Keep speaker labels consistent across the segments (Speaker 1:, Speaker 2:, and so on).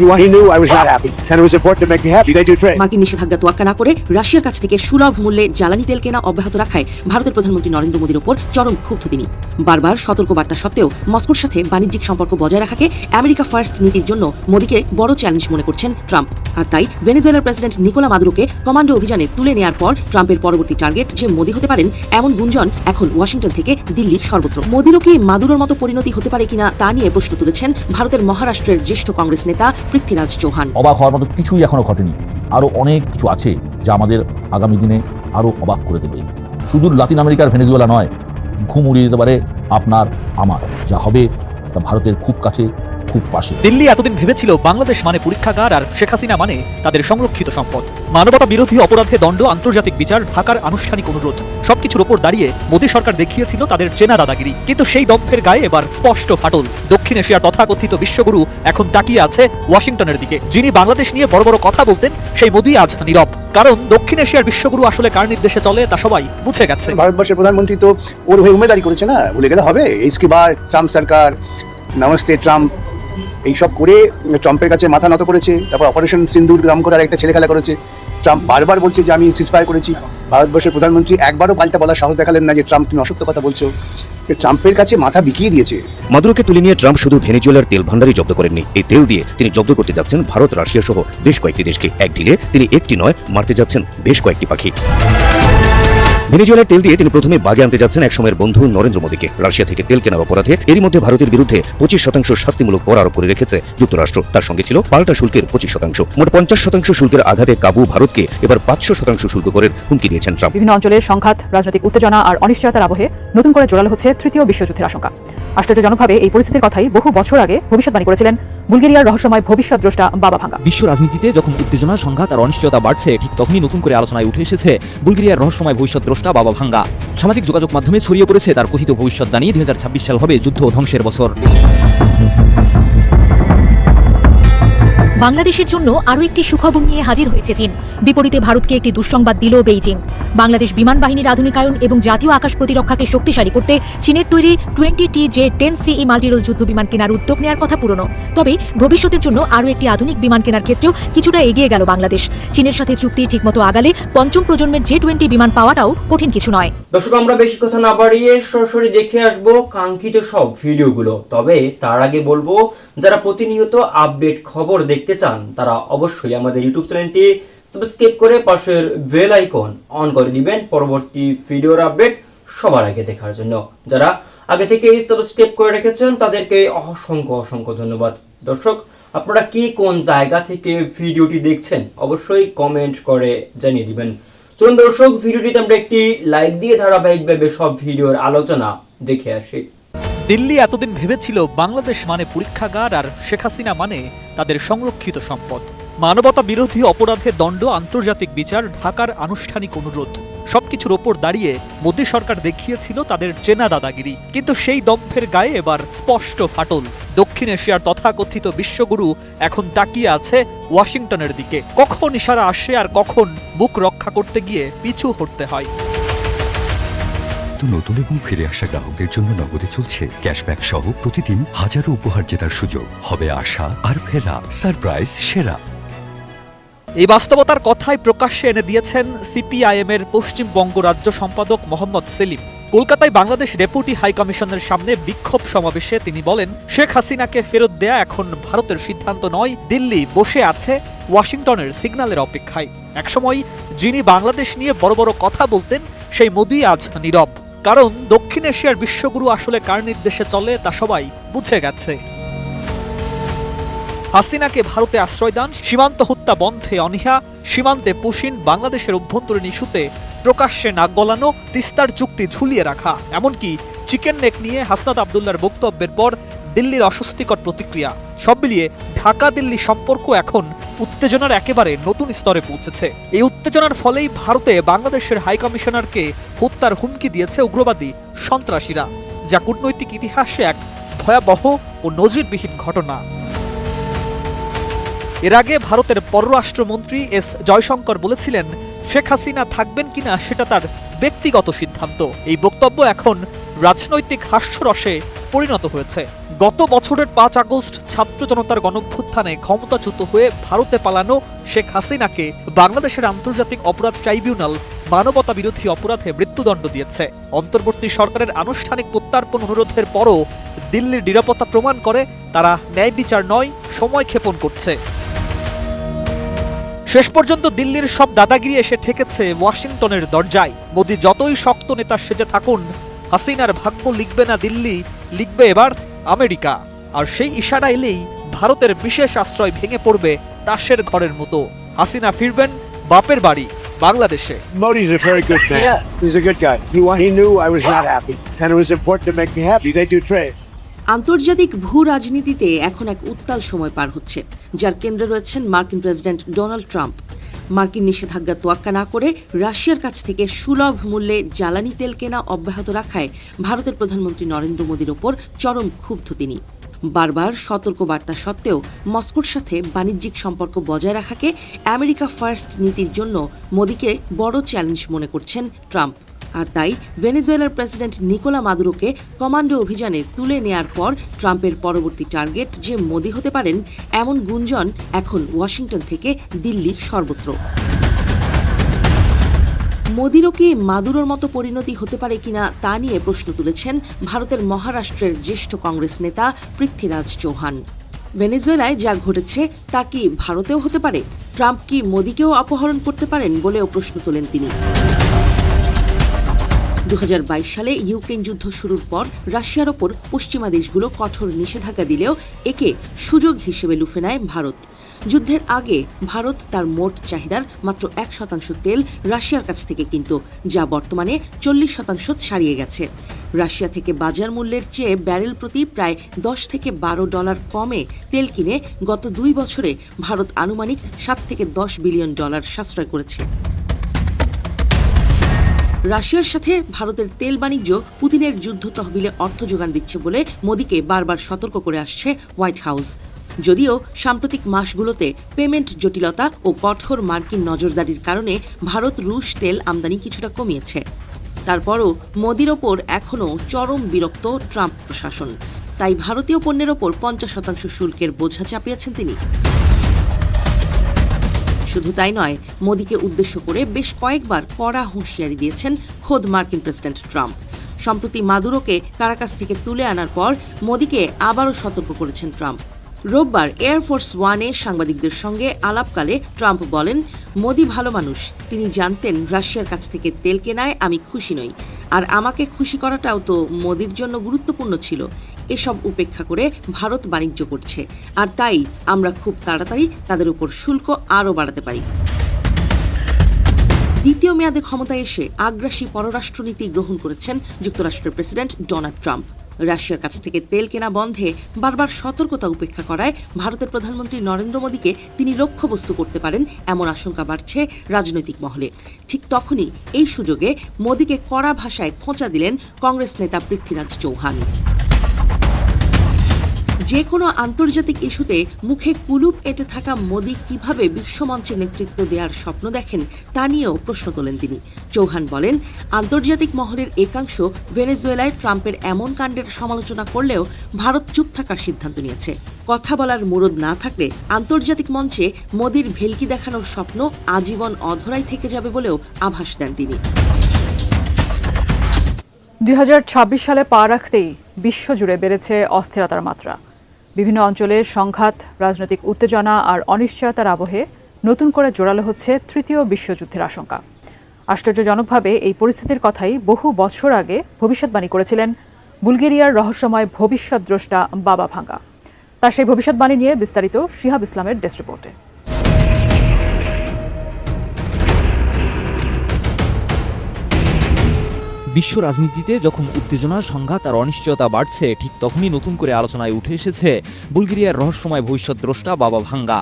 Speaker 1: He knew I was not happy, and it was important to make me happy. They do trade.
Speaker 2: মার্কিন নিষেধাজ্ঞা তোয়াক্কা না করে রাশিয়ার কাছ থেকে সুলভ মূল্যে জ্বালানি তেল কেনা অব্যাহত রাখায় ভারতের প্রধানমন্ত্রী নরেন্দ্র মোদীর ওপর চরম ক্ষুব্ধ তিনি। বারবার সতর্ক বার্তা সত্ত্বেও মস্কোর সাথে বাণিজ্যিক সম্পর্ক বজায় রাখাকে আমেরিকা ফার্স্ট নীতির জন্য মোদীকে বড় চ্যালেঞ্জ মনে করছেন ট্রাম্প। আর তাই ভেনেজুয়েলার প্রেসিডেন্ট নিকোলা মাদুরোকে কমান্ডো অভিযানে তুলে নেওয়ার পর ট্রাম্পের পরবর্তী টার্গেট যে মোদী হতে পারেন এমন গুঞ্জন এখন ওয়াশিংটন থেকে দিল্লির সর্বত্র। মোদীরও কি মাদুরোর মতো পরিণতি হতে পারে কিনা তা নিয়ে প্রশ্ন তুলেছেন ভারতের মহারাষ্ট্রের জ্যেষ্ঠ কংগ্রেস নেতা পৃথ্বীরাজ চৌহান।
Speaker 3: অবাক হওয়ার মতো কিছুই এখনো ঘটেনি, আরো অনেক কিছু আছে যা আমাদের আগামী দিনে আরো অবাক করে দেবে। শুধু লাতিন আমেরিকার ভেনেজুয়েলা নয়, ঘুম উড়িয়ে দিতে পারে আপনার আমার। যা হবে তা ভারতের খুব কাছে, খুব পাশে।
Speaker 4: দিল্লি এতদিন ভেবেছিল বাংলাদেশ মানে পরীক্ষাগার আর শেখ হাসিনা মানে তাদের সংরক্ষিত সম্পদ। মানবতা বিরোধী অপরাধে দণ্ড, আন্তর্জাতিক বিচার, ঢাকার আনুষ্ঠানিক অনুরোধ, সবকিছুর ওপর দাঁড়িয়ে মোদী সরকার দেখিয়েছিল তাদের চেনা দাদাগিরি। কিন্তু সেই দম্ভের গায়ে এবার স্পষ্ট ফাটল। দক্ষিণ এশিয়ার তথাকথিত বিশ্বগুরু এখন তাকিয়ে আছে ওয়াশিংটনের দিকে। যিনি বাংলাদেশ নিয়ে বড় বড় কথা বলতেন সেই মোদী আজ নীরব। কারণ দক্ষিণ এশিয়ার বিশ্বগুরু আসলে কার নির্দেশে চলে তা সবাই বুঝে গেছে।
Speaker 5: ভারতবর্ষের প্রধানমন্ত্রী তো ওর হয়ে উমেদারি করেছে না, ভুলে গেলে হবে। ইসকি বার ট্রাম্প সরকার, নমস্তে ট্রাম্প, এইসব করে ট্রাম্পের কাছে মাথা নত করেছে। তারপর অপারেশন সিন্দুর নাম করে একটা ছেলে খেলা করেছে। ট্রাম্প বারবার বলছে যে আমি সিজফায়ার করেছি। ভারতবর্ষের প্রধানমন্ত্রী একবারও পাল্টা বলার সাহস দেখালেন না যে ট্রাম্প তুমি অসত্য কথা বলছো। ট্রাম্পের কাছে মাথা বিকিয়ে দিয়েছে।
Speaker 6: মাদুরোকে তুলে নিয়ে ট্রাম্প শুধু ভেনেজুয়েলার তেল ভান্ডারই জব্দ করেননি, এই তেল দিয়ে তিনি জব্দ করতে যাচ্ছেন ভারত, রাশিয়া সহ বেশ কয়েকটি দেশকে। এক ঢিলে তিনি একটি নয়, মারতে যাচ্ছেন বেশ কয়েকটি পাখি। ভেনেজুয়েলার তেল দিয়ে তিনি প্রথমে বাগে আনতে যাচ্ছেন একসময়ের বন্ধু নরেন্দ্র মোদীকে। রাশিয়া থেকে তেল কেনার অপরাধে এরই মধ্যে ভারতের বিরুদ্ধে 25% শাস্তিমূলক কর আরোপ করে রেখেছে যুক্তরাষ্ট্র। তার সঙ্গে ছিল পাল্টা শুল্কের 25%। মোট 50% শুল্কের আঘাতে কাবু ভারতকে এবার 500% শুল্ক করের হুমকি দিয়েছেন ট্রাম্প।
Speaker 7: বিভিন্ন অঞ্চলের সংঘাত, রাজনৈতিক উত্তেজনা আর অনিশ্চয়তার আবহে নতুন করে জোরালো হচ্ছে তৃতীয় বিশ্বযুদ্ধের আশঙ্কা। আশ্চর্যজনকভাবে এই পরিস্থিতির কথাই বহু বছর আগে ভবিষ্যৎবাণী করেছিলেন বুলগেরিয়ার রহস্যময় ভবিষ্যৎ দ্রষ্টা বাবা ভাঙ্গা।
Speaker 8: বিশ্ব রাজনীতিতে যখন উত্তেজনা, সংঘাত আর অনিশ্চয়তা বাড়ছে, ঠিক তখনই নতুন করে আলোচনায় উঠে এসেছে বুলগেরিয়ার রহস্যময় ভবিষ্যৎ দ্রষ্টা বাবা ভাঙ্গা। সামাজিক যোগাযোগ মাধ্যমে ছড়িয়ে পড়েছে তার কথিত ভবিষ্যৎবাণী 2026 সাল হবে যুদ্ধ ও ধ্বংসের বছর।
Speaker 9: বাংলাদেশের জন্য আরও একটি সুখবর নিয়ে হাজির হয়েছে চীন। বিপরীতে ভারতকে একটি দুঃসংবাদ দিল বেইজিং। বাংলাদেশ বিমান বাহিনীর আধুনিকায়ন এবং জাতীয় আকাশ প্রতিরক্ষাকে শক্তিশালী করতে চীনের তৈরি 20TJ-10CE মাল্টিরোল যুদ্ধ বিমান কেনার উদ্যোগ নেওয়ার কথা পুরনো। তবে ভবিষ্যতের জন্য আরও একটি আধুনিক বিমান কেনার ক্ষেত্রেও কিছুটা এগিয়ে গেল বাংলাদেশ। চীনের সাথে চুক্তি ঠিকমতো আগালে পঞ্চম প্রজন্মের J-20 বিমান পাওয়াটাও কঠিন কিছু নয়।
Speaker 10: দর্শক, আমরা বেশি কথা না বাড়িয়ে সরাসরি দেখে আসবো কাঙ্ক্ষিত সব ভিডিওগুলো। তবে তার আগে বলবো, যারা প্রতিনিয়ত আপডেট খবর দেখতে চান তারা অবশ্যই আমাদের ইউটিউব চ্যানেলটি সাবস্ক্রাইব করে পাশের বেল আইকন অন করে দিবেন পরবর্তী ভিডিওর আপডেট সবার আগে দেখার জন্য। যারা আগে থেকেই সাবস্ক্রাইব করে রেখেছেন তাদেরকে অসংখ্য অসংখ্য ধন্যবাদ। দর্শক, আপনারা কি কোন জায়গা থেকে ভিডিওটি দেখছেন অবশ্যই কমেন্ট করে জানিয়ে দিবেন। চলুন দর্শক, ভিডিওটিতে আমরা একটি লাইক দিয়ে ধারাবাহিকভাবে সব ভিডিওর আলোচনা দেখে আসি।
Speaker 4: দিল্লি এতদিন ভেবেছিল বাংলাদেশ মানে পরীক্ষাগার আর শেখ হাসিনা মানে তাদের সংরক্ষিত সম্পদ। মানবতা বিরোধী অপরাধে দণ্ড, আন্তর্জাতিক বিচার, ঢাকার আনুষ্ঠানিক অনুরোধ, সবকিছুর ওপর দাঁড়িয়ে মোদী সরকার দেখিয়েছিল তাদের চেনা দাদাগিরি। কিন্তু সেই দম্ভের গায়ে এবার স্পষ্ট ফাটল। দক্ষিণ এশিয়ার তথাকথিত বিশ্বগুরু এখন তাকিয়ে আছে ওয়াশিংটনের দিকে। কখন ইশারা আসে আর কখন মুখ রক্ষা করতে গিয়ে পিছু হটতে হয়।
Speaker 11: নতুন এবং ফিরে আসা গ্রাহকদের জন্য নগদে চলছে ক্যাশব্যাক সহ প্রতিদিন হাজারো উপহার জেতার সুযোগ। হবে আশা আর ফেরা, সারপ্রাইজ সেরা।
Speaker 4: এই বাস্তবতার কথাই প্রকাশ্যে এনে দিয়েছেন সিপিআইএম এর পশ্চিমবঙ্গ রাজ্য সম্পাদক মোহাম্মদ সেলিম। কলকাতায় বাংলাদেশ ডেপুটি হাই কমিশনের সামনে বিক্ষোভ সমাবেশে তিনি বলেন, শেখ হাসিনাকে ফেরত দেয়া এখন ভারতের সিদ্ধান্ত নয়, দিল্লি বসে আছে ওয়াশিংটনের সিগন্যালের অপেক্ষায়। একসময় যিনি বাংলাদেশ নিয়ে বড় বড় কথা বলতেন সেই মোদী আজ নীরব। কারণ দক্ষিণ এশিয়ার বিশ্বগুরু আসলে কার নির্দেশে চলে তা সবাই বুঝে গেছে। হাসিনাকে ভারতে আশ্রয় দান, সীমান্ত হত্যা বন্ধে অনীহা, সীমান্তে পুশিন, বাংলাদেশের অভ্যন্তরীণ ইস্যুতে প্রকাশ্যে নাক গলানো, তিস্তার চুক্তি ঝুলিয়ে রাখা, এমনকি চিকেন নেক নিয়ে হাসনাত আবদুল্লার বক্তব্যের পর দিল্লির অস্বস্তিকর প্রতিক্রিয়া, সব মিলিয়ে ঢাকা দিল্লি সম্পর্ক এখন উত্তেজনার একেবারে নতুন স্তরে পৌঁছেছে। এই উত্তেজনার ফলেই ভারতে বাংলাদেশের হাই কমিশনারকে হত্যার হুমকি দিয়েছে উগ্রবাদী সন্ত্রাসীরা, যা কূটনৈতিক ইতিহাসে এক ভয়াবহ ও নজিরবিহীন ঘটনা। এর আগে ভারতের পররাষ্ট্রমন্ত্রী এস জয়শঙ্কর বলেছিলেন, শেখ হাসিনা থাকবেন কিনা সেটা তার ব্যক্তিগত সিদ্ধান্ত। এই বক্তব্য এখন রাজনৈতিক হাস্যরসে পরিণত হয়েছে। গত বছরের 5 আগস্ট ছাত্র জনতার গণঅভ্যুত্থানে ক্ষমতাচ্যুত হয়ে ভারতে পালানো শেখ হাসিনাকে বাংলাদেশের আন্তর্জাতিক অপরাধ ট্রাইব্যুনাল মানবতা বিরোধী অপরাধে মৃত্যুদণ্ড দিয়েছে। অন্তর্বর্তী সরকারের আনুষ্ঠানিক প্রত্যার্পণ অনুরোধের পরও দিল্লির নিরাপত্তা প্রমাণ করে তারা ন্যায় বিচার নয়, সময় ক্ষেপণ করছে। শেষ পর্যন্ত দিল্লির সব দাদাগিরি এসে ঠেকেছে ওয়াশিংটনের দরজায়। মোদি যতই শক্ত নেতা সেজে থাকুন, হাসিনার ভাগ্য লিখবে না দিল্লি, লিখবে এবার আমেরিকা। আর সেই ইশারা এলেই ভারতের বিশেষ আশ্রয় ভেঙে পড়বে তাসের ঘরের মতো। হাসিনা ফিরবেন বাপের বাড়ি বাংলাদেশে।
Speaker 1: Modi's a very good man.
Speaker 2: Yes.
Speaker 1: He's a good guy. He knew I was not happy, and it was important to make me happy. They do trade.
Speaker 2: আন্তর্জাতিক ভূ রাজনীতিতে এখন এক উত্তাল সময় পার হচ্ছে, যার কেন্দ্রে রয়েছেন মার্কিন প্রেসিডেন্ট ডোনাল্ড ট্রাম্প। মার্কিন নিষেধাজ্ঞা তোয়াক্কা না করে রাশিয়ার কাছ থেকে সুলভ মূল্যে জ্বালানি তেল কেনা অব্যাহত রাখায় ভারতের প্রধানমন্ত্রী নরেন্দ্র মোদীর ওপর চরম ক্ষুব্ধ তিনি। বারবার সতর্কবার্তা সত্ত্বেও মস্কোর সাথে বাণিজ্যিক সম্পর্ক বজায় রাখাকে আমেরিকা ফার্স্ট নীতির জন্য মোদীকে বড় চ্যালেঞ্জ মনে করছেন ট্রাম্প। আর তাই ভেনেজুয়েলার প্রেসিডেন্ট নিকোলা মাদুরোকে কমান্ডো অভিযানে তুলে নেয়ার পর ট্রাম্পের পরবর্তী টার্গেট যে মোদি হতে পারেন, এমন গুঞ্জন এখন ওয়াশিংটন থেকে দিল্লির সর্বত্র। মোদিরও কি মাদুরোর মতো পরিণতি হতে পারে কিনা তা নিয়ে প্রশ্ন তুলেছেন ভারতের মহারাষ্ট্রের জ্যেষ্ঠ কংগ্রেস নেতা পৃথ্বীরাজ চৌহান। ভেনেজুয়েলায় যা ঘটেছে তা কি ভারতেও হতে পারে? ট্রাম্প কি মোদিকেও অপহরণ করতে পারেন বলেও প্রশ্ন তোলেন তিনি। 2022 সালে ইউক্রেন যুদ্ধ শুরুর পর রাশিয়ার ওপর পশ্চিমা দেশগুলো কঠোর নিষেধাজ্ঞা দিলেও একে সুযোগ হিসেবে লুফে নেয় ভারত। যুদ্ধের আগে ভারত তার মোট চাহিদার মাত্র 1% তেল রাশিয়ার কাছ থেকে কিনত, যা বর্তমানে 40% ছাড়িয়ে গেছে। রাশিয়া থেকে বাজার মূল্যের চেয়ে ব্যারেল প্রতি প্রায় $10 থেকে $12 কমে তেল কিনে গত 2 বছরে ভারত আনুমানিক $7 থেকে $10 বিলিয়ন সাশ্রয় করেছে। রাশিয়ার সাথে ভারতের তেল বাণিজ্য পুতিনের যুদ্ধ তহবিলে অর্থ যোগান দিচ্ছে বলে মোদিকে বারবার সতর্ক করে আসছে হোয়াইট হাউস। যদিও সাম্প্রতিক মাসগুলোতে পেমেন্ট জটিলতা ও কঠোর মার্কিন নজরদারির কারণে ভারত রুশ তেল আমদানি কিছুটা কমিয়েছে, তারপরও মোদির ওপর এখনও চরম বিরক্ত ট্রাম্প প্রশাসন। তাই ভারতীয় পণ্যের ওপর 50% শুল্কের বোঝা চাপিয়েছেন তিনি। শুধু তাই নয়, মোদিকে উদ্দেশ্য করে বেশ কয়েকবার কড়া হুঁশিয়ারি দিয়েছেন খোদ মার্কিন প্রেসিডেন্ট ট্রাম্প। সম্প্রতি মাদুরোকে কারাকাস থেকে তুলে আনার পর মোদিকে আবারও সতর্ক করেছেন ট্রাম্প। রোববার এয়ারফোর্স ওয়ানে সাংবাদিকদের সঙ্গে আলাপকালে ট্রাম্প বলেন, মোদি ভালো মানুষ, তিনি জানতেন রাশিয়ার কাছ থেকে তেল কেনায় আমি খুশি নই, আর আমাকে খুশি করাটাও তো মোদির জন্য গুরুত্বপূর্ণ ছিল। এসব উপেক্ষা করে ভারত বাণিজ্য করছে, আর তাই আমরা খুব তাড়াতাড়ি তাদের উপর শুল্ক আরও বাড়াতে পারি। দ্বিতীয় মেয়াদে ক্ষমতায় এসে আগ্রাসী পররাষ্ট্রনীতি গ্রহণ করেছেন যুক্তরাষ্ট্রের প্রেসিডেন্ট ডোনাল্ড ট্রাম্প। রাশিয়ার কাছ থেকে তেল কেনা বন্ধে বারবার সতর্কতা উপেক্ষা করায় ভারতের প্রধানমন্ত্রী নরেন্দ্র মোদীকে তিনি লক্ষ্যবস্তু করতে পারেন এমন আশঙ্কা বাড়ছে রাজনৈতিক মহলে। ঠিক তখনই এই সুযোগে মোদীকে কড়া ভাষায় খোঁচা দিলেন কংগ্রেস নেতা পৃথ্বীরাজ চৌহান। যে কোনো আন্তর্জাতিক ইস্যুতে মুখে কুলুপ এঁটে থাকা মোদি কিভাবে বিশ্বমঞ্চে নেতৃত্ব দেওয়ার স্বপ্ন দেখেন তা নিয়েও প্রশ্ন তোলেন তিনি। চৌহান বলেন, আন্তর্জাতিক মহলের একাংশ ভেনেজুয়েলায় ট্রাম্পের এমন কাণ্ডের সমালোচনা করলেও ভারত চুপ থাকার সিদ্ধান্ত নিয়েছে। কথা বলার মুরদ না থাকলে আন্তর্জাতিক মঞ্চে মোদির ভেলকি দেখানোর স্বপ্ন আজীবন অধরাই থেকে যাবে বলেও আভাস দেন তিনি।
Speaker 7: 2026 সালে পা রাখতেই বিশ্বজুড়ে বেড়েছে অস্থিরতার মাত্রা। বিভিন্ন অঞ্চলের সংঘাত, রাজনৈতিক উত্তেজনা আর অনিশ্চয়তার আবহে নতুন করে জোরালো হচ্ছে তৃতীয় বিশ্বযুদ্ধের আশঙ্কা। আশ্চর্যজনকভাবে এই পরিস্থিতির কথাই বহু বছর আগে ভবিষ্যৎবাণী করেছিলেন বুলগেরিয়ার রহস্যময় ভবিষ্যৎদ্রষ্টা বাবা ভাঙ্গা। তার সেই ভবিষ্যৎবাণী নিয়ে বিস্তারিত শিহাব ইসলামের ডেস্ক রিপোর্টে।
Speaker 8: বিশ্ব রাজনীতিতে যখন উত্তেজনা, সংঘাত আর অনিশ্চয়তা বাড়ছে, ঠিক তখনই নতুন করে আলোচনায় উঠে এসেছে বুলগেরিয়ার রহস্যময় ভবিষ্যৎদ্রষ্টা বাবা ভাঙ্গা।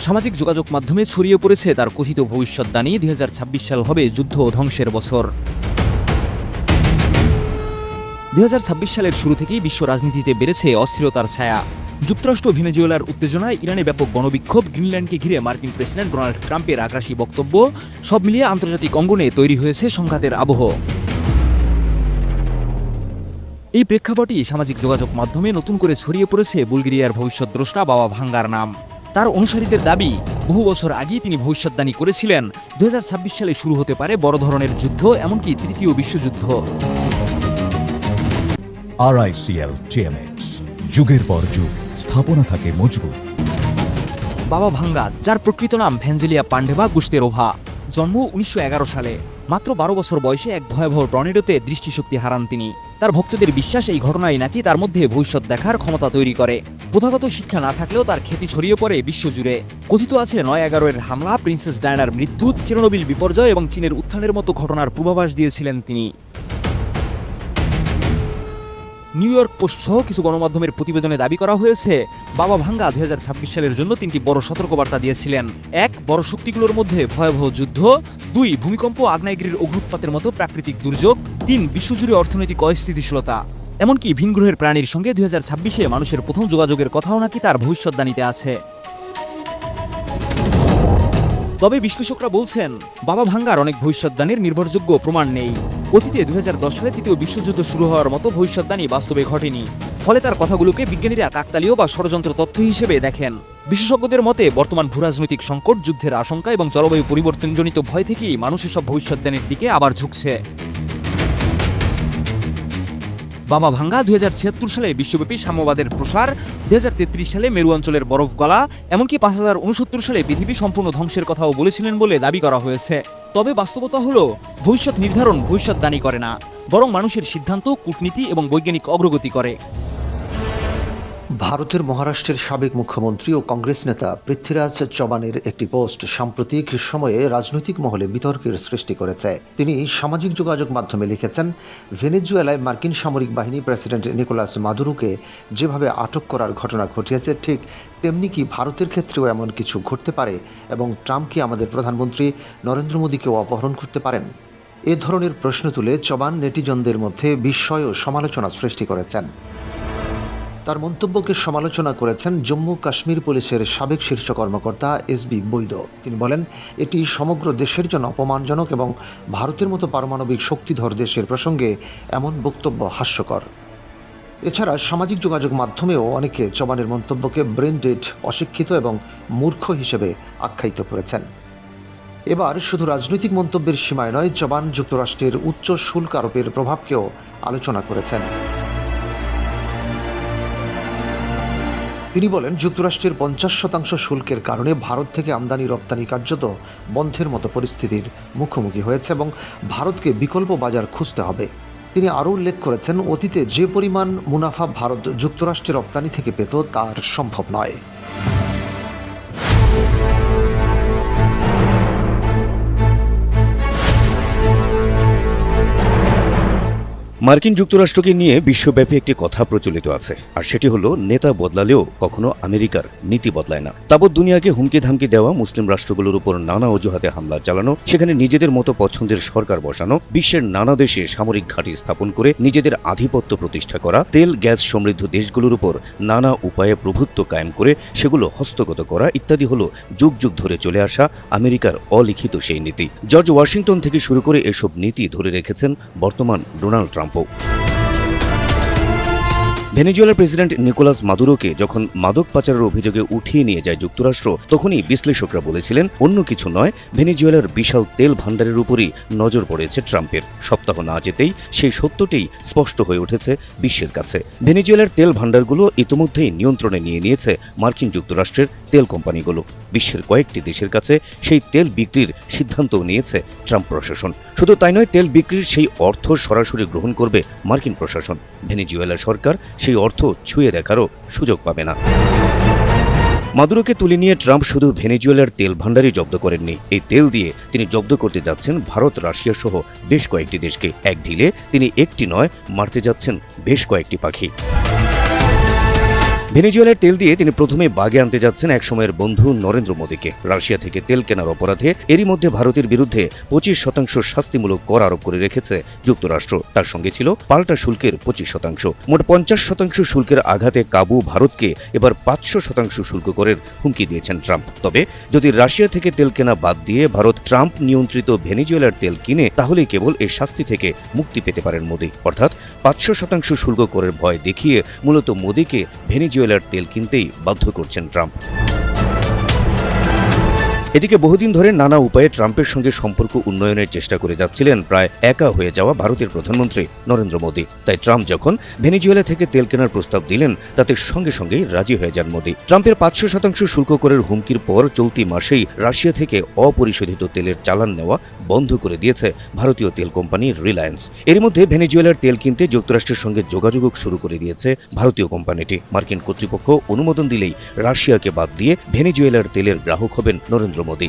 Speaker 8: সামাজিক যোগাযোগ মাধ্যমে ছড়িয়ে পড়েছে তার কথিত ভবিষ্যৎবাণী, 2026 সাল হবে যুদ্ধ ও ধ্বংসের বছর। 2026 সালের শুরু থেকেই বিশ্ব রাজনীতিতে বেড়েছে অস্থিরতার ছায়া। যুক্তরাষ্ট্র ভেনেজুয়েলার উত্তেজনায়, ইরানে ব্যাপক গণবিক্ষোভ, গ্রিনল্যান্ডকে ঘিরে মার্কিন প্রেসিডেন্ট ডোনাল্ড ট্রাম্পের আগ্রাসী বক্তব্য, সব মিলিয়ে আন্তর্জাতিক অঙ্গনে তৈরি হয়েছে সংঘাতের আবহ। এই প্রেক্ষাপটই সামাজিক যোগাযোগ মাধ্যমে নতুন করে ছড়িয়ে পড়েছে বুলগেরিয়ার ভবিষ্যৎ দ্রষ্টা বাবা ভাঙ্গার নাম। তার অনুসারীদের দাবি, বহু বছর আগেই তিনি ভবিষ্যদ্বাণী করেছিলেন 2026 সালে শুরু হতে পারে বড় ধরনের যুদ্ধ, এমনকি তৃতীয় বিশ্বযুদ্ধ।
Speaker 11: RICL TMX, যুগের পর যুগ স্থাপনা থাকে মজবুত।
Speaker 8: বাবা ভাঙ্গা, যার প্রকৃত নাম ভ্যাঞ্জেলিয়া পান্ডেভা গুস্তেরোভা, জন্ম 1911 সালে। মাত্র 12 বছর বয়সে এক ভয়াবহ টর্নেডোতে দৃষ্টিশক্তি হারান তিনি। তার ভক্তদের বিশ্বাস, এই ঘটনাই নাকি তার মধ্যে ভবিষ্যৎ দেখার ক্ষমতা তৈরি করে। প্রথাগত শিক্ষা না থাকলেও তার খ্যাতি ছড়িয়ে পড়ে বিশ্বজুড়ে। কথিত আছে 9/11-এর হামলা, প্রিন্সেস ডায়ানার মৃত্যু, চেরনোবিল বিপর্যয় এবং চীনের উত্থানের মতো ঘটনার পূর্বাভাস দিয়েছিলেন তিনি। নিউ ইয়র্ক পোস্ট সহ কিছু গণমাধ্যমের প্রতিবেদনে দাবি করা হয়েছে, বাবা ভাঙ্গা 2026 সালের জন্য 3টি বড় সতর্কবার্তা দিয়েছিলেন। 1. বড় শক্তিগুলোর মধ্যে ভয়াবহ যুদ্ধ। 2. ভূমিকম্প, আগ্নেয়গিরির অগ্নুৎপাতের মতো প্রাকৃতিক দুর্যোগ। 3. বিশ্বজুড়ে অর্থনৈতিক অস্থিতিশীলতা। এমনকি ভিনগ্রহের প্রাণীর সঙ্গে 2026-এ মানুষের প্রথম যোগাযোগের কথাও নাকি তার ভবিষ্যদ্বাণীতে আছে। তবে বিশ্লেষকরা বলছেন, বাবা ভাঙ্গার অনেক ভবিষ্যদ্বাণীর নির্ভরযোগ্য প্রমাণ নেই। অতীতে 2010 সালে তৃতীয় বিশ্বযুদ্ধ শুরু হওয়ার মতো ভবিষ্যদ্বাণী বাস্তবে ঘটেনি। ফলে তার কথাগুলোকে বিজ্ঞানীরা কাকতালীয় বা ষড়যন্ত্র তথ্য হিসেবে দেখেন। বিশেষজ্ঞদের মতে বর্তমান ভূরাজনৈতিক সংকট, যুদ্ধের আশঙ্কা এবং জলবায়ু পরিবর্তনজনিত ভয় থেকেই মানুষ এসব ভবিষ্যদ্বাণীর দিকে আবার ঝুঁকছে। বাবা ভাঙ্গা 2076 সালে বিশ্বব্যাপী সাম্যবাদের প্রসার, 2033 সালে মেরু অঞ্চলের বরফ গলা, এমনকি 5069 সালে পৃথিবী সম্পূর্ণ ধ্বংসের কথাও বলেছিলেন বলে দাবি করা হয়েছে। তবে বাস্তবতা হলো, ভবিষ্যৎ নির্ধারণ ভবিষ্যদ্বাণী করে না, বরং মানুষের সিদ্ধান্ত, কূটনীতি এবং বৈজ্ঞানিক অগ্রগতি করে।
Speaker 12: ভারতের মহারাষ্ট্রের সাবেক মুখ্যমন্ত্রী ও কংগ্রেস নেতা পৃথ্বীরাজ চৌহানের একটি পোস্ট সাম্প্রতিক সময়ে রাজনৈতিক মহলে বিতর্কের সৃষ্টি করেছে। তিনি সামাজিক যোগাযোগ মাধ্যমে লিখেছেন, ভেনেজুয়েলায় মার্কিন সামরিক বাহিনী প্রেসিডেন্ট নিকোলাস মাদুরোকে যেভাবে আটক করার ঘটনা ঘটিয়েছে, ঠিক তেমনি কি ভারতের ক্ষেত্রেও এমন কিছু ঘটতে পারে এবং ট্রাম্প কি আমাদের প্রধানমন্ত্রী নরেন্দ্র মোদীকেও অপহরণ করতে পারেন? এ ধরনের প্রশ্ন তুলে চৌহান নেটিজনদের মধ্যে বিস্ময় ও সমালোচনা সৃষ্টি করেছেন। তার মন্তব্যকে সমালোচনা করেছেন জম্মু কাশ্মীর পুলিশের সাবেক শীর্ষ কর্মকর্তা SB বৈদ। তিনি বলেন, এটি সমগ্র দেশের জন্য অপমানজনক এবং ভারতের মতো পারমাণবিক শক্তিধর দেশের প্রসঙ্গে এমন বক্তব্য হাস্যকর। এছাড়া সামাজিক যোগাযোগ মাধ্যমেও অনেকে চৌহানের মন্তব্যকে ব্রেন ডেড, অশিক্ষিত এবং মূর্খ হিসেবে আখ্যায়িত করেছেন। এবার শুধু রাজনৈতিক মন্তব্যের সীমায় নয়, চৌহান যুক্তরাষ্ট্রের উচ্চ শুল্ক আরোপের প্রভাবকেও আলোচনা করেছেন। তিনি বলেন, যুক্তরাষ্ট্রের 50% শুল্কের কারণে ভারত থেকে আমদানি রপ্তানি কার্যত বন্ধের মতো পরিস্থিতির মুখোমুখি হয়েছে এবং ভারতকে বিকল্প বাজার খুঁজতে হবে। তিনি আরও উল্লেখ করেছেন, অতীতে যে পরিমাণ মুনাফা ভারত যুক্তরাষ্ট্রের রপ্তানি থেকে পেত তার সম্ভব নয়।
Speaker 6: মার্কিন যুক্তরাষ্ট্রকে নিয়ে বিশ্বব্যাপী একটি কথা প্রচলিত আছে, আর সেটি হলো, নেতা বদলালেও কখনো আমেরিকার নীতি বদলায় না। তাবৎ দুনিয়াকে হুমকি ধামকি দেওয়া, মুসলিম রাষ্ট্রগুলোর উপর নানা অজুহাতে হামলা চালানো, সেখানে নিজেদের মতো পছন্দের সরকার বসানো, বিশ্বের নানা দেশে সামরিক ঘাঁটি স্থাপন করে নিজেদের আধিপত্য প্রতিষ্ঠা করা, তেল গ্যাস সমৃদ্ধ দেশগুলোর উপর নানা উপায়ে প্রভুত্ব কায়েম করে সেগুলো হস্তগত করা ইত্যাদি হলো যুগ যুগ ধরে চলে আসা আমেরিকার অলিখিত সেই নীতি। জর্জ ওয়াশিংটন থেকে শুরু করে এসব নীতি ধরে রেখেছেন বর্তমান ডোনাল্ড ট্রাম্প। ভেনেজুয়েলার প্রেসিডেন্ট নিকোলাস মাদুরোকে যখন মাদক পাচারের অভিযোগে উঠিয়ে নিয়ে যায় যুক্তরাষ্ট্র, তখনই বিশ্লেষকরা বলেছিলেন, অন্য কিছু নয়, ভেনেজুয়েলার বিশাল তেল ভাণ্ডারের উপরই নজর পড়েছে ট্রাম্পের। সপ্তাহ না যেতেই সেই সত্যটিই স্পষ্ট হয়ে উঠেছে বিশ্বের কাছে। ভেনেজুয়েলার তেল ভাণ্ডারগুলো ইতিমধ্যেই নিয়ন্ত্রণে নিয়ে নিয়েছে মার্কিন যুক্তরাষ্ট্রের তেল কোম্পানিগুলো। বিশ্বের কয়েকটি দেশের কাছে সেই তেল বিক্রির সিদ্ধান্তও নিয়েছে ট্রাম্প প্রশাসন। শুধু তাই নয়, তেল বিক্রির সেই অর্থ সরাসরি গ্রহণ করবে মার্কিন প্রশাসন। ভেনেজুয়েলা সরকার সেই অর্থ ছুঁয়ে দেখারও সুযোগ পাবে না। মাদুরোকে তুলে নিয়ে ট্রাম্প শুধু ভেনেজুয়েলার তেল ভাণ্ডারই জব্দ করেননি, এই তেল দিয়ে তিনি জব্দ করতে যাচ্ছেন ভারত, রাশিয়া সহ বেশ কয়েকটি দেশকে। এক ঢিলে তিনি একটি নয়, মারতে যাচ্ছেন বেশ কয়েকটি পাখি। ভেনেজুয়েলার তেল দিয়ে তিনি প্রথমে বাগে আনতে যাচ্ছেন একসময়ের বন্ধু নরেন্দ্র মোদীকে। রাশিয়া থেকে তেল কেনার অপরাধে এরই মধ্যে ভারতের বিরুদ্ধে 25% শাস্তিমূলক কর আরোপ করে রেখেছে যুক্তরাষ্ট্র। তার সঙ্গে ছিল পাল্টা শুল্কের 25%। মোট 50% শুল্কের আঘাতে কাবু ভারতকে এবার 500% শুল্ক করের হুমকি দিয়েছেন ট্রাম্প। তবে যদি রাশিয়া থেকে তেল কেনা বাদ দিয়ে ভারত ট্রাম্প নিয়ন্ত্রিত ভেনেজুয়েলার তেল কিনে, তাহলেই কেবল এই শাস্তি থেকে মুক্তি পেতে পারেন মোদী। অর্থাৎ 500% শুল্ক করের ভয় দেখিয়ে মূলত মোদীকে ভেনেজুয়েলার তেল কিনতেই বাধ্য করছেন ট্রাম্প। এদিকে বহুদিন ধরে নানা উপায়ে ট্রাম্পের সঙ্গে সম্পর্ক উন্নয়নের চেষ্টা করে যাচ্ছিলেন প্রায় একা হয়ে যাওয়া ভারতের প্রধানমন্ত্রী নরেন্দ্র মোদী। তাই ট্রাম্প যখন ভেনেজুয়েলা থেকে তেল কেনার প্রস্তাব দিলেন, তাতে সঙ্গে সঙ্গেই রাজি হয়ে যান মোদী। ট্রাম্পের 500% শুল্ক করের হুমকির পর চলতি মাসেই রাশিয়া থেকে অপরিশোধিত তেলের চালান নেওয়া বন্ধ করে দিয়েছে ভারতীয় তেল কোম্পানি রিলায়েন্স। এর মধ্যে ভেনেজুয়েলার তেল কিনতে যুক্তরাষ্ট্রের সঙ্গে যোগাযোগ শুরু করে দিয়েছে ভারতীয় কোম্পানিটি। মার্কিন কর্তৃপক্ষ অনুমোদন দিলেই রাশিয়াকে বাদ দিয়ে ভেনেজুয়েলার তেলের গ্রাহক হবেন নরেন্দ্র মোদী।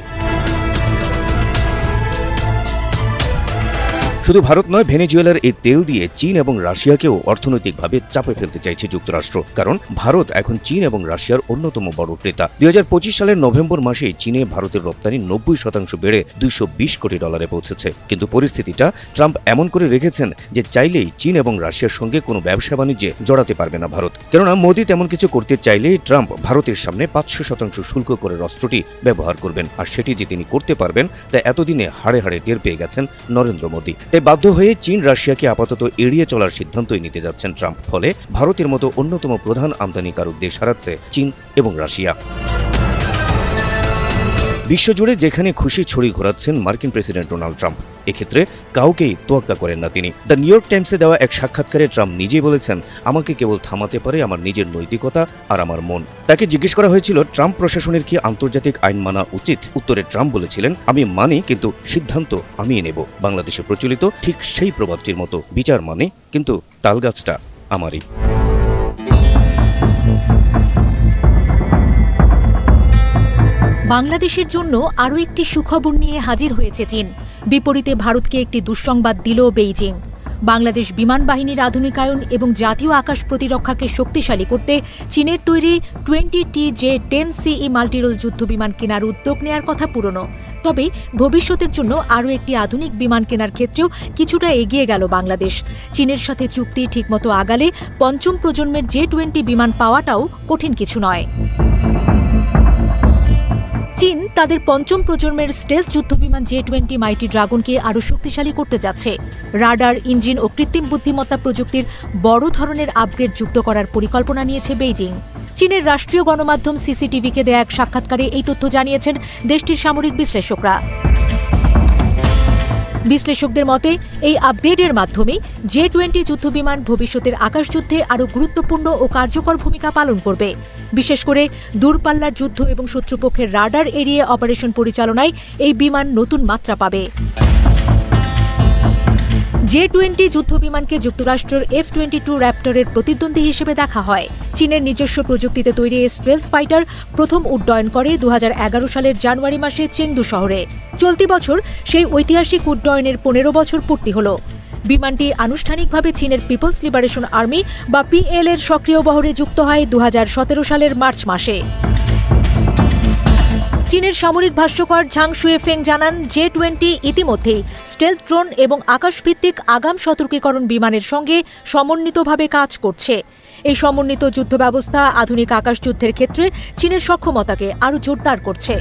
Speaker 6: শুধু ভারত নয়, ভেনেজুয়েলার এই তেল দিয়ে চীন এবং রাশিয়াকেও অর্থনৈতিকভাবে চাপে ফেলতে চাইছে যুক্তরাষ্ট্র। কারণ ভারত এখন চীন এবং রাশিয়ার অন্যতম বড় ক্রেতা। 2025 সালের নভেম্বর মাসে চীনে ভারতের রপ্তানি 90% বেড়ে $220 কোটি পৌঁছেছে। কিন্তু পরিস্থিতিটা ট্রাম্প এমন করে রেখেছেন যে চাইলেই চীন এবং রাশিয়ার সঙ্গে কোনো ব্যবসা বাণিজ্যে জড়াতে পারবে না ভারত। কেননা মোদী তেমন কিছু করতে চাইলেই ট্রাম্প ভারতের সামনে 500% শুল্ক করের অস্ত্রটি ব্যবহার করবেন। আর সেটি যে তিনি করতে পারবেন তা এতদিনে হাড়ে হাড়ে টের পেয়ে গেছেন নরেন্দ্র মোদী। তাই বাধ্য হয়ে চীন রাশিয়াকে আপাতত এড়িয়ে চলার সিদ্ধান্তই নিতে যাচ্ছেন ট্রাম্প। ফলে ভারতের মতো অন্যতম প্রধান আমদানিকারক দেশ হারাচ্ছে চীন এবং রাশিয়া। বিশ্বজুড়ে যেখানে খুশি ছড়ি ঘোরাচ্ছেন মার্কিন প্রেসিডেন্ট ডোনাল্ড ট্রাম্প। এক্ষেত্রে কাউকেই তোয়াক্কা করেন না তিনি। দ্য নিউ ইয়র্ক টাইমসে দেওয়া এক সাক্ষাৎকারে ট্রাম্প নিজেই বলেছেন, আমাকে কেবল থামাতে পারে আমার নিজের নৈতিকতা আর আমার মন। তাকে জিজ্ঞেস করা হয়েছিল ট্রাম্প প্রশাসনের কি আন্তর্জাতিক আইন মানা উচিত। উত্তরে ট্রাম্প বলেছিলেন, আমি মানি, কিন্তু সিদ্ধান্ত আমিই নেব। বাংলাদেশে প্রচলিত ঠিক সেই প্রবাদটির মতো, বিচার মানে, কিন্তু তালগাছটা আমারই।
Speaker 9: বাংলাদেশের জন্য আরও একটি সুখবর নিয়ে হাজির হয়েছে চীন। বিপরীতে ভারতকে একটি দুঃসংবাদ দিল বেইজিং। বাংলাদেশ বিমান বাহিনীর আধুনিকায়ন এবং জাতীয় আকাশ প্রতিরক্ষাকে শক্তিশালী করতে চীনের তৈরি 20TJ-10CE মাল্টিরোল যুদ্ধবিমান কেনার উদ্যোগ নেয়ার কথা পুরনো। তবে ভবিষ্যতের জন্য আরও একটি আধুনিক বিমান কেনার ক্ষেত্রেও কিছুটা এগিয়ে গেল বাংলাদেশ। চীনের সাথে চুক্তি ঠিকমতো আগালে পঞ্চম প্রজন্মের J-20 বিমান পাওয়াটাও কঠিন কিছু নয়। চীন তাদের পঞ্চম প্রজন্মের স্টেলথ যুদ্ধবিমান J-20 মাইটি ড্রাগনকে আরও শক্তিশালী করতে যাচ্ছে। রাডার, ইঞ্জিন ও কৃত্রিম বুদ্ধিমত্তা প্রযুক্তির বড় ধরনের আপগ্রেড যুক্ত করার পরিকল্পনা নিয়েছে বেইজিং। চীনের রাষ্ট্রীয় গণমাধ্যম CCTV-কে দেয়া এক সাক্ষাৎকারে এই তথ্য জানিয়েছেন দেশটির সামরিক বিশ্লেষকরা। বিশ্লেষকদের মতে এই আপগ্রেডের মাধ্যমে J-20 যুদ্ধবিমান ভবিষ্যতের আকাশযুদ্ধে আরও গুরুত্বপূর্ণ ও কার্যকর ভূমিকা পালন করবে। বিশেষ করে দূরপাল্লার যুদ্ধ এবং শত্রুপক্ষের রাডার এড়িয়ে অপারেশন পরিচালনায় এই বিমান নতুন মাত্রা পাবে। J-20 যুদ্ধবিমানকে যুক্তরাষ্ট্রের F-22 র্যাপ্টরের প্রতিদ্বন্দ্বী হিসেবে দেখা হয়। চীনের নিজস্ব প্রযুক্তিতে তৈরি এই স্টেলথ ফাইটার প্রথম উড্ডয়ন করে 2011 সালের জানুয়ারি মাসে চেংদু শহরে। চলতি বছর সেই ঐতিহাসিক উড্ডয়নের 15 বছর পূর্তি হল। বিমানটি আনুষ্ঠানিকভাবে চীনের পিপলস লিবারেশন আর্মি বা PL এর সক্রিয় বহরে যুক্ত হয় 2017 সালের মার্চ মাসে। চীনের সামরিক ভাষ্যকার ঝাং শুয়েফেং জানান, J-20 ইতিমধ্যেই স্টেলথ ড্রোন এবং আকাশভিত্তিক আগাম সতর্কীকরণ বিমানের সঙ্গে সমন্বিতভাবে কাজ করছে। এই সমন্বিত যুদ্ধ ব্যবস্থা আধুনিক আকাশযুদ্ধের ক্ষেত্রে চীনের সক্ষমতাকে আরও জোরদার করছে।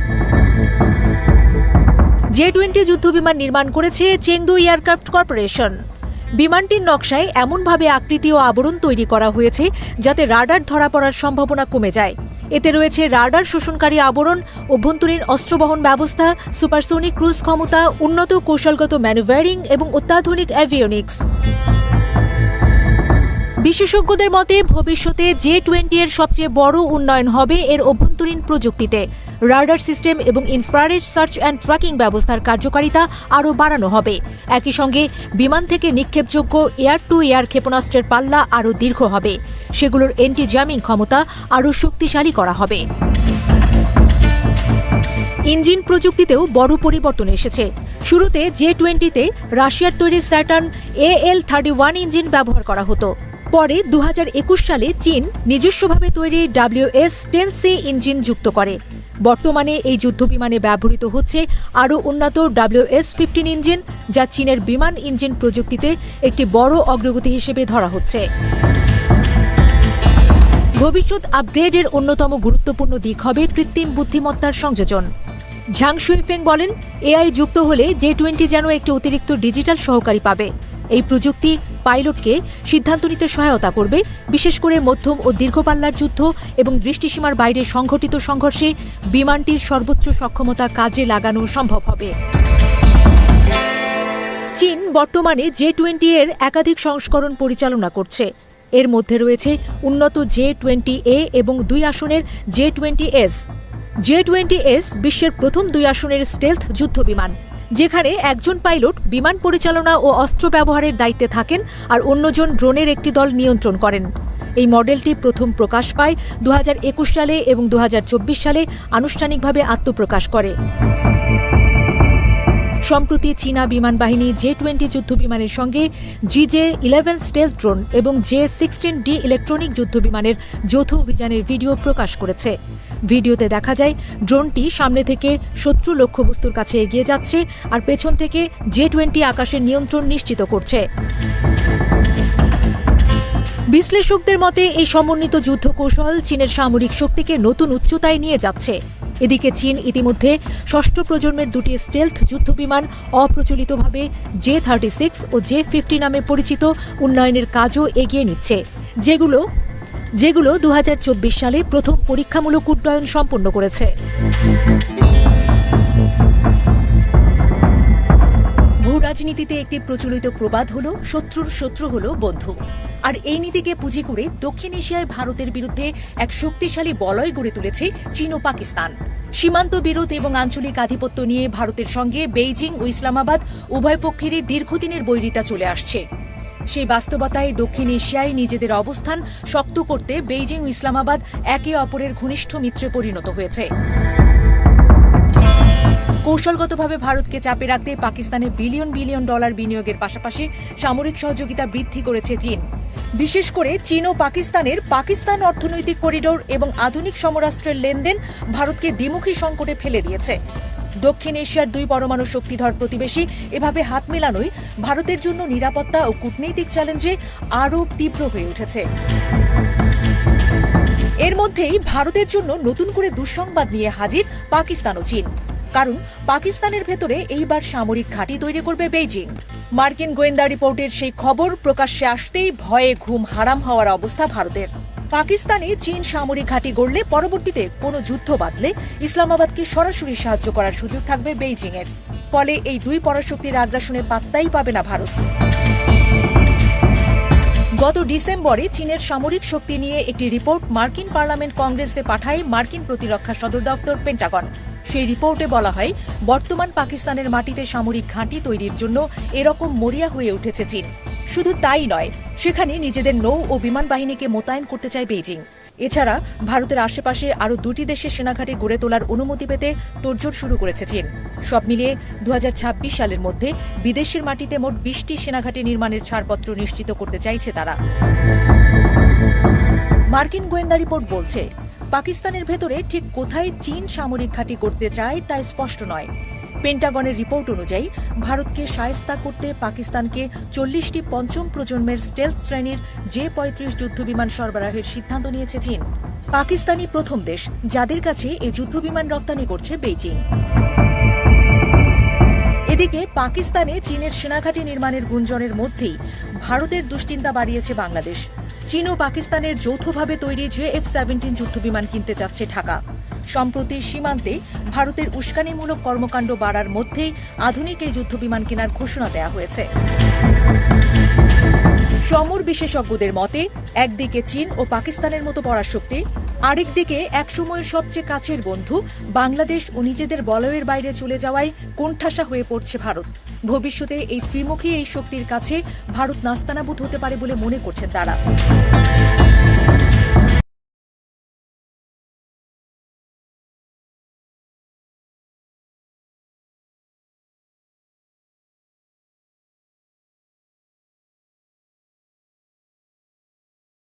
Speaker 9: J-20 যুদ্ধবিমান নির্মাণ করেছে চেংদু এয়ারক্রাফট কর্পোরেশন। বিমানটির নকশায় এমনভাবে আকৃতি ও আবরণ তৈরি করা হয়েছে যাতে রাডার ধরা পড়ার সম্ভাবনা কমে যায়। এতে রয়েছে রাডার শোষণকারী আবরণ, অভ্যন্তরীণ অস্ত্রবহন ব্যবস্থা, সুপারসোনিক ক্রুজ ক্ষমতা, উন্নত কৌশলগত ম্যানুভারিং এবং অত্যাধুনিক অ্যাভিওনিক্স। বিশেষজ্ঞদের মতে ভবিষ্যতে J-20 এর সবচেয়ে বড় উন্নয়ন হবে এর অভ্যন্তরীণ প্রযুক্তিতে। রাডার সিস্টেম এবং ইনফ্রারেড সার্চ অ্যান্ড ট্র্যাকিং ব্যবস্থার কার্যকারিতা আরও বাড়ানো হবে। একই সঙ্গে বিমান থেকে নিক্ষেপযোগ্য এয়ার টু এয়ার ক্ষেপণাস্ত্রের পাল্লা আরও দীর্ঘ হবে। সেগুলোর এন্টি জ্যামিং ক্ষমতা আরও শক্তিশালী করা হবে। ইঞ্জিন প্রযুক্তিতেও বড় পরিবর্তন এসেছে। শুরুতে J-20-তে রাশিয়ার তৈরি স্যাটার্ন AL-31 ইঞ্জিন ব্যবহার করা হতো। পরে 2021 সালে চীন নিজস্বভাবে তৈরি WS-10C ইঞ্জিন যুক্ত করে। বর্তমানে এই যুদ্ধবিমানে ব্যবহৃত হচ্ছে আরও উন্নত WS-15 ইঞ্জিন, যা চীনের বিমান ইঞ্জিন প্রযুক্তিতে একটি বড় অগ্রগতি হিসেবে ধরা হচ্ছে। ভবিষ্যৎ আপগ্রেডের অন্যতম গুরুত্বপূর্ণ দিক হবে কৃত্রিম বুদ্ধিমত্তার সংযোজন। ঝাং শুইফেং বলেন, AI যুক্ত হলে J-20 যেন একটি অতিরিক্ত ডিজিটাল সহকারী পাবে। এই প্রযুক্তি পাইলটকে সিদ্ধান্ত নিতে সহায়তা করবে, বিশেষ করে মধ্যম ও দীর্ঘপাল্লার যুদ্ধ এবং দৃষ্টিসীমার বাইরে সংঘটিত সংঘর্ষে বিমানটির সর্বোচ্চ সক্ষমতা কাজে লাগানো সম্ভব হবে। চীন বর্তমানে J-20 এর একাধিক সংস্করণ পরিচালনা করছে। এর মধ্যে রয়েছে উন্নত J-20A এবং 2 আসনের J-20S। J-20S বিশ্বের প্রথম 2 আসনের স্টেলথ যুদ্ধবিমান, যেখানে একজন পাইলট বিমান পরিচালনা ও অস্ত্র ব্যবহারের দায়িত্বে থাকেন আর অন্যজন ড্রোনের একটি দল নিয়ন্ত্রণ করেন। এই মডেলটি প্রথম প্রকাশ পায় 2021 সালে এবং 2024 সালে আনুষ্ঠানিকভাবে আত্মপ্রকাশ করে। সম্প্রতি চীনা বিমান বাহিনী J-20 যুদ্ধবিমানের সঙ্গে GJ-11 স্টেলথ ড্রোন এবং J-16D ইলেকট্রনিক যুদ্ধবিমানের যৌথ অভিযানের ভিডিও প্রকাশ করেছে। ভিডিওতে দেখা যায় ড্রোনটি সামনে থেকে শত্রু লক্ষ্যবস্তুর কাছে এগিয়ে যাচ্ছে আর পেছন থেকে J-20 আকাশের নিয়ন্ত্রণ নিশ্চিত করছে। বিশ্লেষকদের মতে এই সমন্বিত যুদ্ধ কৌশল চীনের সামরিক শক্তিকে নতুন উচ্চতায় নিয়ে যাচ্ছে। এদিকে চীন ইতিমধ্যে ষষ্ঠ প্রজন্মের 2টি স্টেলথ যুদ্ধবিমান অপ্রচলিতভাবে J-36 ও J-50 নামে পরিচিত উন্নয়নের কাজও এগিয়ে নিচ্ছে, যেগুলো 2024 সালে প্রথম পরীক্ষামূলক উড্ডয়ন সম্পন্ন করেছে। ভূরাজনীতিতে একটি প্রচলিত প্রবাদ হল, শত্রুর শত্রু হল বন্ধু। আর এই নীতিকে পুঁজি করে দক্ষিণ এশিয়ায় ভারতের বিরুদ্ধে এক শক্তিশালী বলয় গড়ে তুলেছে চীন ও পাকিস্তান। সীমান্ত বিরোধ এবং আঞ্চলিক আধিপত্য নিয়ে ভারতের সঙ্গে বেইজিং ও ইসলামাবাদ উভয় পক্ষেরই দীর্ঘদিনের বৈরিতা চলে আসছে। সেই বাস্তবতায় দক্ষিণ এশিয়ায় নিজেদের অবস্থান শক্ত করতে বেইজিং ও ইসলামাবাদ একে অপরের ঘনিষ্ঠ মিত্রে পরিণত হয়েছে। কৌশলগতভাবে ভারতকে চাপে রাখতে পাকিস্তানে বিলিয়ন বিলিয়ন ডলার বিনিয়োগের পাশাপাশি সামরিক সহযোগিতা বৃদ্ধি করেছে চীন। বিশেষ করে চীন ও পাকিস্তানের পাকিস্তান অর্থনৈতিক করিডোর এবং আধুনিক সমরাস্ত্রের লেনদেন ভারতকে দ্বিমুখী সংকটে ফেলে দিয়েছে। দক্ষিণ এশিয়ার 2 পরমাণু শক্তিধর প্রতিবেশী এভাবে হাত মেলানোই ভারতের জন্য নিরাপত্তা ও কূটনৈতিক চ্যালেঞ্জে আরও তীব্র হয়ে উঠেছে। এর মধ্যেই ভারতের জন্য নতুন করে দুঃসংবাদ নিয়ে হাজির পাকিস্তান ও চীন। কারণ পাকিস্তানের ভেতরে এইবার সামরিক ঘাঁটি তৈরি করবে বেইজিং। মার্কিন গোয়েন্দা রিপোর্টের সেই খবর প্রকাশ্যে আসতেই ভয়ে ঘুম হারাম হওয়ার অবস্থা ভারতের। পাকিস্তানে চীন সামরিক ঘাঁটি গড়লে পরবর্তীতে কোনো যুদ্ধ বাঁধলে ইসলামাবাদকে সরাসরি সাহায্য করার সুযোগ থাকবে বেইজিংয়ের। ফলে এই 2 পরাশক্তির আগ্রাসনে পাত্তাই পাবে না ভারত। গত ডিসেম্বরে চীনের সামরিক শক্তি নিয়ে একটি রিপোর্ট মার্কিন পার্লামেন্ট কংগ্রেসে পাঠায় মার্কিন প্রতিরক্ষা সদর দফতর পেন্টাগন। সেই রিপোর্টে বলা হয়, বর্তমান পাকিস্তানের মাটিতে সামরিক ঘাঁটি তৈরির জন্য এরকম মরিয়া হয়ে উঠেছে চীন। শুধু তাই নয়, সেখানে নিজেদের নৌ ও বিমান বাহিনীকে মোতায়েন করতে চায় বেইজিং। এছাড়া ভারতের আশেপাশে আরও 2টি দেশের সেনাঘাঁটি গড়ে তোলার অনুমতি পেতে তোড়জোড় শুরু করেছে চীন। সব মিলিয়ে 2026 সালের মধ্যে বিদেশের মাটিতে মোট 20টি সেনাঘাঁটি নির্মাণের ছাড়পত্র নিশ্চিত করতে চাইছে তারা। মার্কিন গোয়েন্দা রিপোর্ট বলছে, পাকিস্তানের ভেতরে ঠিক কোথায় চীন সামরিক ঘাঁটি করতে চায় তা স্পষ্ট নয়। পেন্টাগনের রিপোর্ট অনুযায়ী ভারতকে শায়েস্তা করতে পাকিস্তানকে 40টি পঞ্চম প্রজন্মের স্টেলথ শ্রেণীর J-35 যুদ্ধবিমান সরবরাহের সিদ্ধান্ত নিয়েছে চীন। পাকিস্তানি প্রথম দেশ যাদের কাছে এই যুদ্ধবিমান রপ্তানি করছে বেইজিং। এদিকে পাকিস্তানে চীনের সেনাঘাঁটি নির্মাণের গুঞ্জনের মধ্যেই ভারতের দুশ্চিন্তা বাড়িয়েছে বাংলাদেশ। চীন ও পাকিস্তানের যৌথভাবে তৈরি J-F-17 যুদ্ধবিমান কিনতে যাচ্ছে ঢাকা। সম্প্রতি সীমান্তে ভারতের উস্কানিমূলক কর্মকাণ্ড বাড়ার মধ্যেই আধুনিক এই যুদ্ধবিমান কেনার ঘোষণা দেওয়া হয়েছে। সমর বিশেষজ্ঞদের মতে, একদিকে চীন ও পাকিস্তানের মতো পরাশক্তি, আরেকদিকে একসময়ের সবচেয়ে কাছের বন্ধু বাংলাদেশ ও নিজেদের বলয়ের বাইরে চলে যাওয়ায় কোণঠাসা হয়ে পড়ছে ভারত। ভবিষ্যতে এই ত্রিমুখী এই শক্তির কাছে ভারত নাস্তানাবুদ হতে পারে বলে মনে করছেন তারা।